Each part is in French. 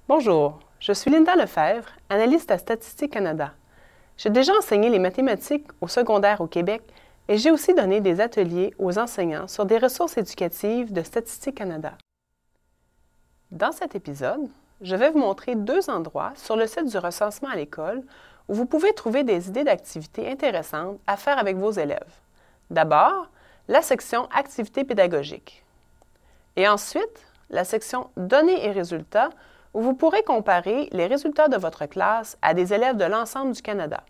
Bonjour, je suis Linda Lefebvre, analyste à Statistique Canada. J'ai déjà enseigné les mathématiques au secondaire au Québec et j'ai aussi donné des ateliers aux enseignants sur des ressources éducatives de Statistique Canada. Dans cet épisode, je vais vous montrer deux endroits sur le site du recensement à l'école où vous pouvez trouver des idées d'activités intéressantes à faire avec vos élèves. D'abord, la section Activités pédagogiques. Et ensuite, la section Données et résultats où vous pourrez comparer les résultats de votre classe à des élèves de l'ensemble du Canada.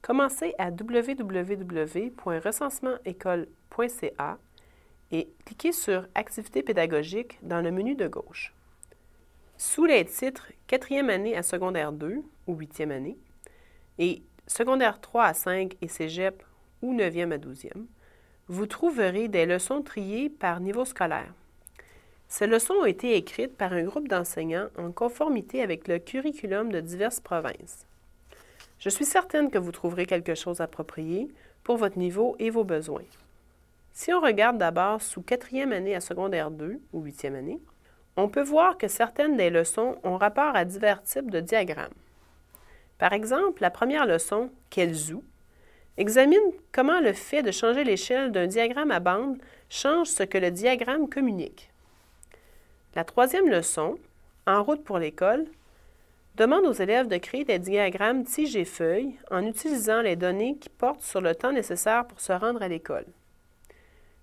Commencez à www.recensementécole.ca et cliquez sur Activités pédagogiques dans le menu de gauche. Sous les titres 4e année à secondaire 2 ou 8e année et secondaire 3 à 5 et cégep ou 9e à 12e, vous trouverez des leçons triées par niveau scolaire. Ces leçons ont été écrites par un groupe d'enseignants en conformité avec le curriculum de diverses provinces. Je suis certaine que vous trouverez quelque chose approprié pour votre niveau et vos besoins. Si on regarde d'abord sous 4e année à secondaire 2 ou 8e année, on peut voir que certaines des leçons ont rapport à divers types de diagrammes. Par exemple, la première leçon, Quel zoo, examine comment le fait de changer l'échelle d'un diagramme à bande change ce que le diagramme communique. La troisième leçon, En route pour l'école, demande aux élèves de créer des diagrammes tige et feuille en utilisant les données qui portent sur le temps nécessaire pour se rendre à l'école.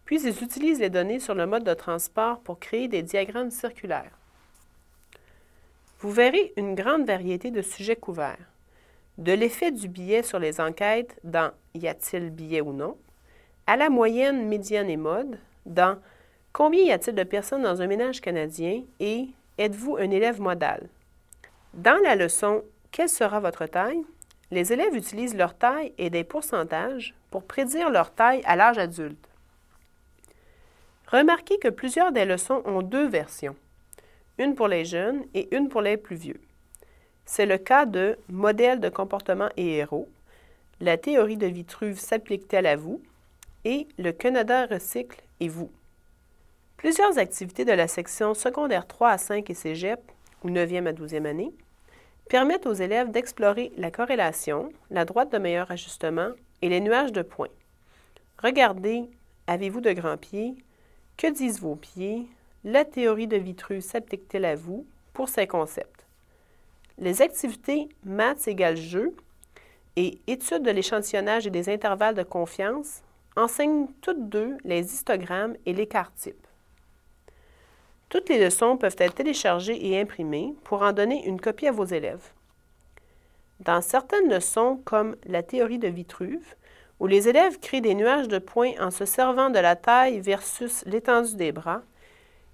Puis, ils utilisent les données sur le mode de transport pour créer des diagrammes circulaires. Vous verrez une grande variété de sujets couverts, de l'effet du billet sur les enquêtes dans Y a-t-il billet ou non, à la moyenne, médiane et mode, dans Combien y a-t-il de personnes dans un ménage canadien et Êtes-vous un élève modal? Dans la leçon Quelle sera votre taille? Les élèves utilisent leur taille et des pourcentages pour prédire leur taille à l'âge adulte. Remarquez que plusieurs des leçons ont deux versions, une pour les jeunes et une pour les plus vieux. C'est le cas de Modèle de comportement et héros, La théorie de Vitruve s'applique-t-elle à vous? Et Le Canada recycle et vous. Plusieurs activités de la section secondaire 3 à 5 et cégep, ou 9e à 12e année, permettent aux élèves d'explorer la corrélation, la droite de meilleur ajustement et les nuages de points. Regardez Avez-vous de grands pieds? Que disent vos pieds? La théorie de Vitruve s'applique-t-elle à vous? Pour ces concepts. Les activités maths égale jeu et études de l'échantillonnage et des intervalles de confiance enseignent toutes deux les histogrammes et l'écart type. Toutes les leçons peuvent être téléchargées et imprimées pour en donner une copie à vos élèves. Dans certaines leçons, comme la théorie de Vitruve, où les élèves créent des nuages de points en se servant de la taille versus l'étendue des bras,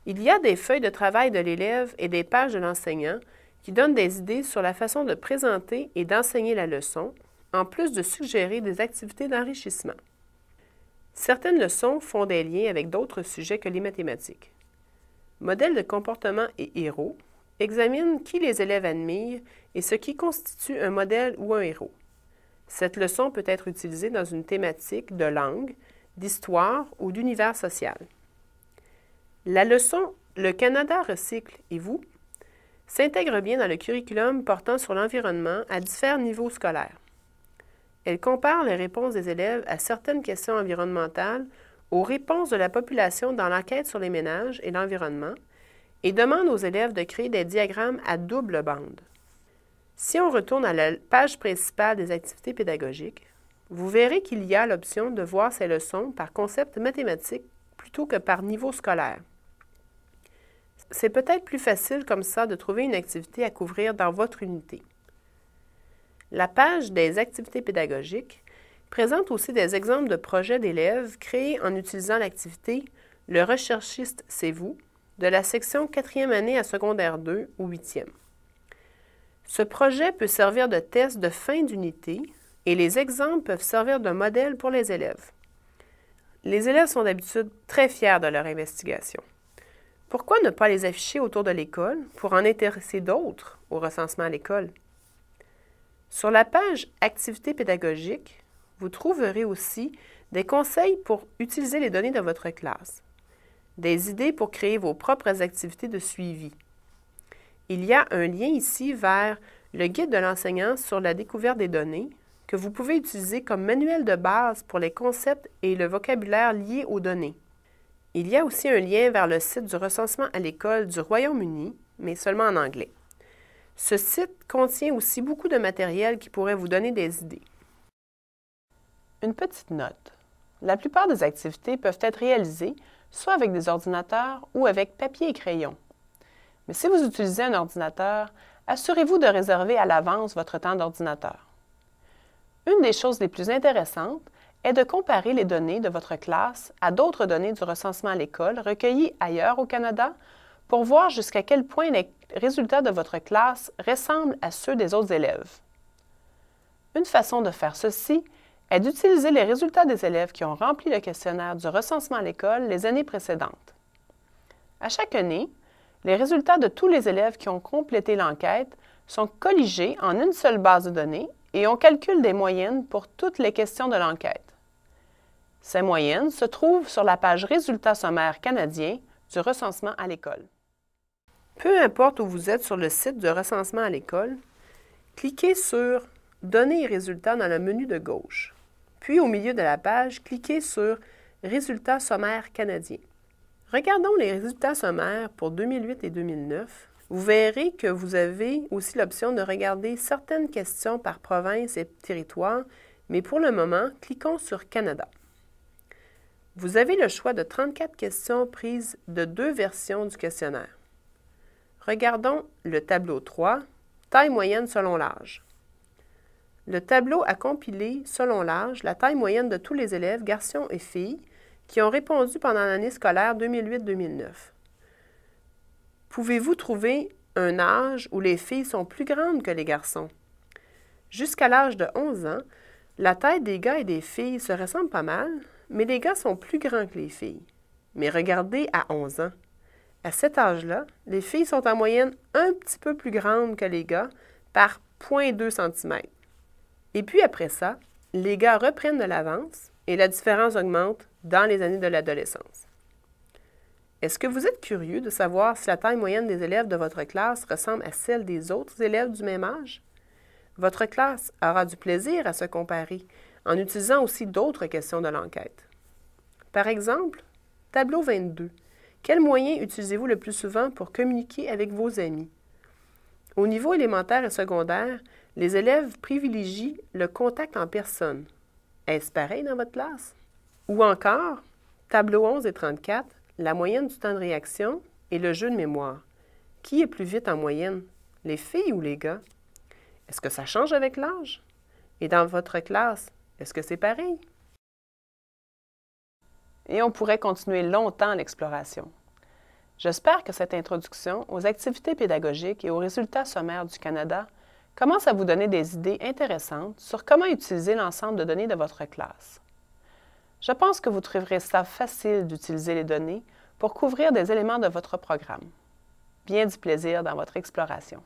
il y a des feuilles de travail de l'élève et des pages de l'enseignant qui donnent des idées sur la façon de présenter et d'enseigner la leçon, en plus de suggérer des activités d'enrichissement. Certaines leçons font des liens avec d'autres sujets que les mathématiques. Modèle de comportement et héros examine qui les élèves admirent et ce qui constitue un modèle ou un héros. Cette leçon peut être utilisée dans une thématique de langue, d'histoire ou d'univers social. La leçon Le Canada recycle et vous s'intègre bien dans le curriculum portant sur l'environnement à différents niveaux scolaires. Elle compare les réponses des élèves à certaines questions environnementales aux réponses de la population dans l'enquête sur les ménages et l'environnement et demande aux élèves de créer des diagrammes à double bande. Si on retourne à la page principale des activités pédagogiques, vous verrez qu'il y a l'option de voir ces leçons par concept mathématique plutôt que par niveau scolaire. C'est peut-être plus facile comme ça de trouver une activité à couvrir dans votre unité. La page des activités pédagogiques présente aussi des exemples de projets d'élèves créés en utilisant l'activité « Le recherchiste, c'est vous » de la section 4e année à secondaire 2 ou 8e. Ce projet peut servir de test de fin d'unité et les exemples peuvent servir de modèle pour les élèves. Les élèves sont d'habitude très fiers de leur investigation. Pourquoi ne pas les afficher autour de l'école pour en intéresser d'autres au recensement à l'école? Sur la page « Activités pédagogiques », vous trouverez aussi des conseils pour utiliser les données de votre classe, des idées pour créer vos propres activités de suivi Il y a un lien ici vers le guide de l'enseignant sur la découverte des données que vous pouvez utiliser comme manuel de base pour les concepts et le vocabulaire liés aux données. Il y a aussi un lien vers le site du recensement à l'école du Royaume-Uni, mais seulement en anglais. Ce site contient aussi beaucoup de matériel qui pourrait vous donner des idées. Une petite note. La plupart des activités peuvent être réalisées soit avec des ordinateurs ou avec papier et crayon. Mais si vous utilisez un ordinateur, assurez-vous de réserver à l'avance votre temps d'ordinateur. Une des choses les plus intéressantes est de comparer les données de votre classe à d'autres données du recensement à l'école recueillies ailleurs au Canada pour voir jusqu'à quel point les résultats de votre classe ressemblent à ceux des autres élèves. Une façon de faire ceci est d'utiliser les résultats des élèves qui ont rempli le questionnaire du recensement à l'école les années précédentes. À chaque année, les résultats de tous les élèves qui ont complété l'enquête sont colligés en une seule base de données et on calcule des moyennes pour toutes les questions de l'enquête. Ces moyennes se trouvent sur la page Résultats sommaires canadiens du recensement à l'école. Peu importe où vous êtes sur le site du recensement à l'école, cliquez sur Données et résultats dans le menu de gauche. Puis au milieu de la page, cliquez sur Résultats sommaires canadiens. Regardons les résultats sommaires pour 2008 et 2009. Vous verrez que vous avez aussi l'option de regarder certaines questions par province et territoire, mais pour le moment, cliquons sur Canada. Vous avez le choix de 34 questions prises de 2 versions du questionnaire. Regardons le tableau 3, taille moyenne selon l'âge. Le tableau a compilé, selon l'âge, la taille moyenne de tous les élèves, garçons et filles, qui ont répondu pendant l'année scolaire 2008-2009. Pouvez-vous trouver un âge où les filles sont plus grandes que les garçons? Jusqu'à l'âge de 11 ans, la taille des gars et des filles se ressemble pas mal, mais les gars sont plus grands que les filles. Mais regardez à 11 ans. À cet âge-là, les filles sont en moyenne un petit peu plus grandes que les gars par 0,2 cm. Et puis après ça, les gars reprennent de l'avance et la différence augmente dans les années de l'adolescence. Est-ce que vous êtes curieux de savoir si la taille moyenne des élèves de votre classe ressemble à celle des autres élèves du même âge? Votre classe aura du plaisir à se comparer en utilisant aussi d'autres questions de l'enquête. Par exemple, tableau 22. Quel moyen utilisez-vous le plus souvent pour communiquer avec vos amis? Au niveau élémentaire et secondaire, les élèves privilégient le contact en personne. Est-ce pareil dans votre classe? Ou encore, tableau 11 et 34, la moyenne du temps de réaction et le jeu de mémoire. Qui est plus vite en moyenne, les filles ou les gars? Est-ce que ça change avec l'âge? Et dans votre classe, est-ce que c'est pareil? Et on pourrait continuer longtemps l'exploration. J'espère que cette introduction aux activités pédagogiques et aux résultats sommaires du Canada commence à vous donner des idées intéressantes sur comment utiliser l'ensemble de données de votre classe. Je pense que vous trouverez ça facile d'utiliser les données pour couvrir des éléments de votre programme. Bien du plaisir dans votre exploration.